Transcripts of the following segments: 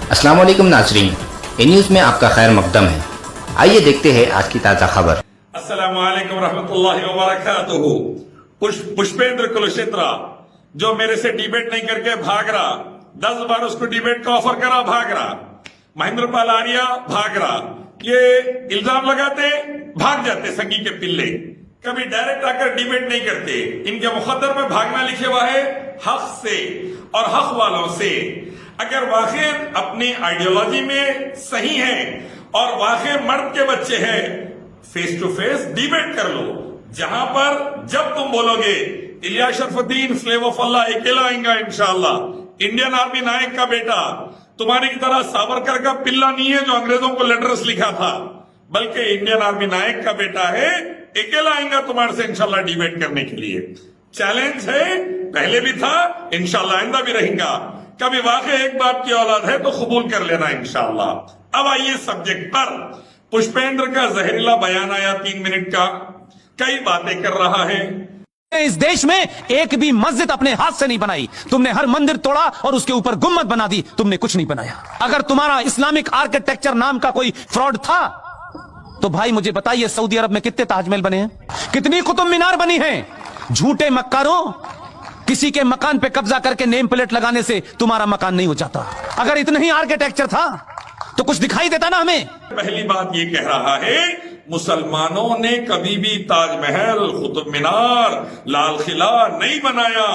अस्सलाम वालेकुम नाज़रीन, ए न्यूज़ में आपका खैर मकदम है। आइए देखते हैं आज की ताज़ा खबर। अस्सलाम वालेकुम रहमतुल्लाहि व बरकातुहू। पुष्पेंद्र कुलक्षेत्रा जो मेरे से डिबेट नहीं करके भाग रहा, 10 बार उसको डिबेट का ऑफर करा, भाग रहा। महेंद्र पाल आर्या भाग रहा। ये इल्जाम लगाते भाग जाते संगी के पिल्ले, कभी डायरेक्ट आकर डिबेट नहीं करते। इनके मुकद्दर में भागना लिखे हुआ है हक से और हक वालों से। अगर वाकई अपनी आइडियोलॉजी में सही है और वाकई मर्द के बच्चे हैं, फेस टू फेस डिबेट कर लो। जहां पर जब तुम बोलोगे इलियास शरफुद्दीन स्लेव ऑफ अल्लाह अकेला आएगा इंशाअल्लाह, इंडियन आर्मी नायक का बेटा, तुम्हारी की तरह सावरकर का पिल्ला नहीं है जो अंग्रेजों को लेटर्स लिखा था, बल्कि इंडियन आर्मी नायक का बेटा है, अकेला आएगा तुम्हारे से इंशाल्लाह डिबेट करने के लिए। चैलेंज है, पहले भी था, इंशाल्लाह आइंदा भी रहेगा। कभी वाकई एक बाप की औलाद है तो कबूल कर लेना इंशाल्लाह। अब आइए सब्जेक्ट पर। पुष्पेंद्र का जहरीला बयान आया 3 मिनट का, कई बातें कर रहा है। इस देश में एक भी मस्जिद अपने हाथ से नहीं बनाई, तुमने हर मंदिर तोड़ा और उसके ऊपर गुम्मद बना दी, तुमने कुछ नहीं बनाया। अगर तुम्हारा इस्लामिक आर्किटेक्चर नाम का कोई फ्रॉड था तो भाई मुझे बताइए सऊदी अरब में कितने ताजमहल बने हैं, कितनी कुतुब मीनार बनी है। झूठे मक्कारों, किसी के मकान पे कब्जा करके नेम प्लेट लगाने से तुम्हारा मकान नहीं हो जाता। अगर इतना ही आर्किटेक्चर था तो कुछ दिखाई देता ना हमें। पहली बात ये कह रहा है मुसलमानों ने कभी भी ताजमहल, कुतुब मीनार, लाल किला नहीं बनाया,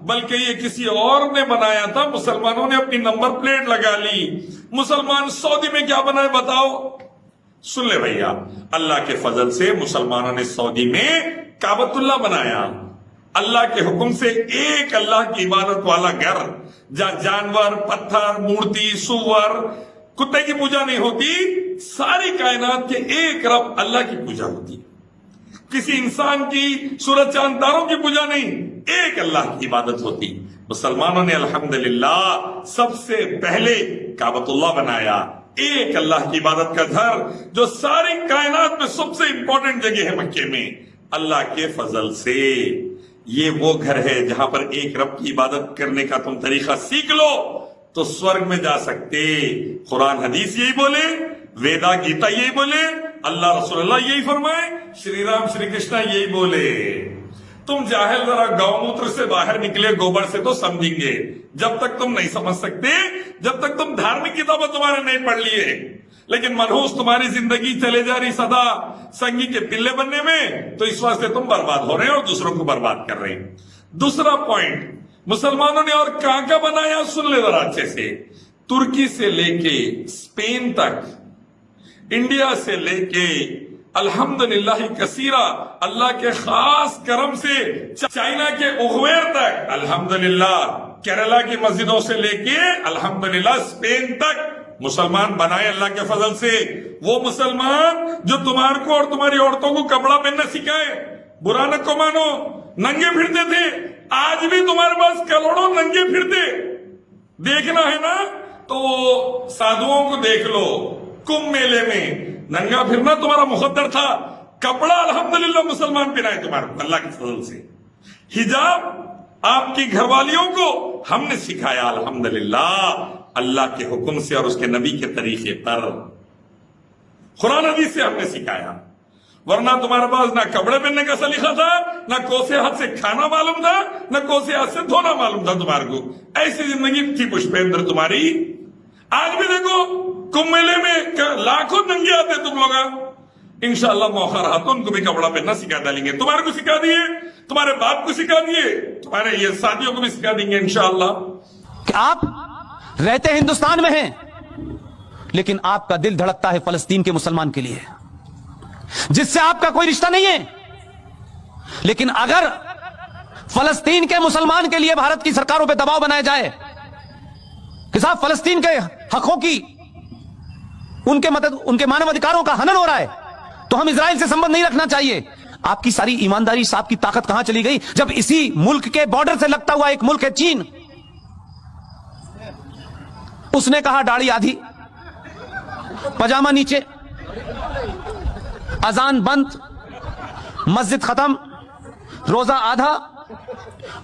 बल्कि ये किसी और ने बनाया था। मुसलमानों ने अपनी नंबर प्लेट लगा ली। मुसलमान सऊदी में क्या बनाए बताओ? सुन ले भैया, अल्लाह के फजल से मुसलमानों ने सऊदी में काबतुल्लाह बनाया। अल्लाह के हुक्म से एक अल्लाह की इबादत वाला घर, जहां जानवर, पत्थर, मूर्ति, सुअर, कुत्ते की पूजा नहीं होती, सारी कायनात के एक रब अल्लाह की पूजा होती। किसी इंसान की, सूरज चांद तारों की पूजा नहीं, एक अल्लाह की इबादत होती। मुसलमानों ने अल्हम्दुलिल्लाह सबसे पहले काबतुल्लाह बनाया, एक अल्लाह की इबादत का घर, जो सारी कायनात में सबसे इंपॉर्टेंट जगह है मक्के में। अल्लाह के फजल से ये वो घर है जहां पर एक रब की इबादत करने का तुम तरीका सीख लो तो स्वर्ग में जा सकते। कुरान हदीस यही बोले, वेदा गीता यही बोले, अल्लाह रसूलुल्लाह यही फरमाए, श्री राम श्री कृष्णा यही बोले। तुम जाहिल जरा गौमूत्र से बाहर निकले, गोबर से तो समझेंगे। जब तक तुम नहीं समझ सकते, जब तक तुम धार्मिक किताबें तुम्हारे नहीं पढ़ लिए, लेकिन मनहूस तुम्हारी जिंदगी चले जा रही सदा संगी के पिल्ले बनने में, तो इस वास्ते तुम बर्बाद हो रहे हैं और दूसरों को बर्बाद कर रहे हैं। दूसरा पॉइंट, मुसलमानों ने और कहां का बनाया सुन ले जरा अच्छे से। तुर्की से लेके स्पेन तक, इंडिया से लेके अल्हम्दुलिल्लाह कसीरा, अल्लाह के खास करम से चाइना के उगवेर तक, अल्हम्दुलिल्लाह केरला की मस्जिदों से लेके अल्हम्दुलिल्लाह स्पेन तक मुसलमान बनाए अल्लाह के फजल से। वो मुसलमान जो तुम्हारे को और तुम्हारी औरतों को कपड़ा पहनना सिखाए, बुरा न को मानो, नंगे फिरते थे, आज भी तुम्हारे पास करोड़ों नंगे फिरते। देखना है ना तो साधुओं को देख लो, कुंभ मेले में नंगा फिरना तुम्हारा मुकद्दर था, कपड़ा अल्हम्दुलिल्लाह मुसलमान पहनाए तुम्हारे को अल्लाह के फजल से। हिजाब आपकी घरवालियों को हमने सिखाया अल्हम्दुलिल्लाह, अल्लाह के हुक्म से और उसके नबी के तरीके पर, कुरान हदीस से हमने सिखाया। वरना तुम्हारे पास ना कपड़े पहनने का सलीका था, ना कोसे हाथ से खाना मालूम था, ना कोसे हाथ से धोना मालूम था तुम्हारे को। ऐसी जिंदगी थी पुष्पेंद्र तुम्हारी। आज भी देखो कुंभ मेले में लाखों नंगे आते तुम लोग। इंशाअल्लाह मौका रहा तो उनको भी कपड़ा पहनना सिखा डालेंगे। तुम्हारे को सिखा दिए, तुम्हारे बाप को सिखा दिए, तुम्हारे ये साथियों को भी सिखा देंगे इंशाअल्लाह। आप रहते हिंदुस्तान में हैं, लेकिन आपका दिल धड़कता है फलस्तीन के मुसलमान के लिए, जिससे आपका कोई रिश्ता नहीं है। लेकिन अगर फलस्तीन के मुसलमान के लिए भारत की सरकारों पर दबाव बनाया जाए कि साहब फलस्तीन के हकों की, उनके मानव अधिकारों का हनन हो रहा है, तो हम इजराइल से संबंध नहीं रखना चाहिए। आपकी सारी ईमानदारी, आपकी ताकत कहां चली गई जब इसी मुल्क के बॉर्डर से लगता हुआ एक मुल्क है चीन, उसने कहा दाढ़ी आधी, पजामा नीचे, अजान बंद, मस्जिद खत्म, रोजा आधा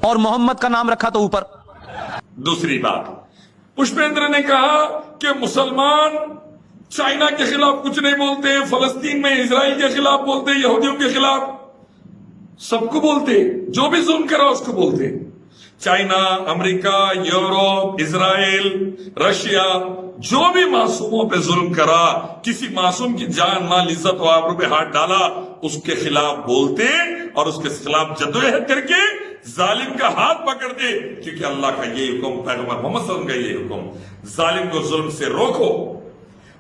और मोहम्मद का नाम रखा तो ऊपर। दूसरी बात, पुष्पेंद्र ने कहा कि मुसलमान चाइना के खिलाफ कुछ नहीं बोलते, फलस्तीन में इजराइल के खिलाफ बोलते, यहूदियों के खिलाफ, सबको बोलते, जो भी जुल्म करा उसको बोलते। China, America, Europe, Israel, Russia, जो भी मासूमों पे जुल्म करा, किसी मासूम की जान, माल, इज्जत और आबरू पे हाथ डाला, उसके खिलाफ बोलते और उसके खिलाफ जद्दोजहद करके जालिम का हाथ पकड़ते, क्योंकि अल्लाह का ये हुक्म, पैगंबर मोहम्मद सल्लल्लाहु अलैहि वसल्लम का ये हुक्म, जालिम को जुल्म से रोको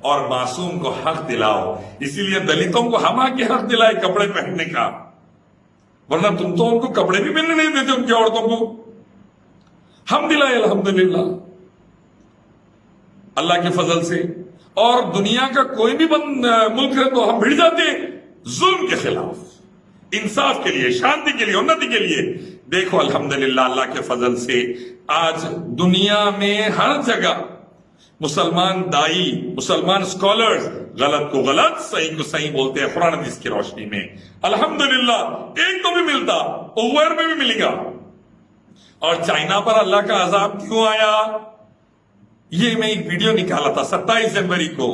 और मासूम को हक दिलाओ। इसीलिए दलितों को हम आके हक दिलाए कपड़े पहनने का, वरना तुम तो उनको कपड़े भी पहनने नहीं देते उनकी औरतों को। हम दिलाए अल्हम्दुलिल्लाह अल्लाह के फजल से। और दुनिया का कोई भी मुल्क है तो हम भिड़ जाते जुल्म के खिलाफ, इंसाफ के लिए, शांति के लिए, उन्नति के लिए। देखो अल्हम्दुलिल्लाह अल्लाह के फजल से आज दुनिया में हर जगह मुसलमान दाई, मुसलमान स्कॉलर्स गलत को गलत, सही को सही बोलते हैं कुरान हदीस की रोशनी में। अल्हम्दुलिल्लाह एक तो भी मिलता, उगैर में भी मिलेगा। और चाइना पर अल्लाह का अजाब क्यों आया, ये मैं एक वीडियो निकाला था 27 जनवरी को।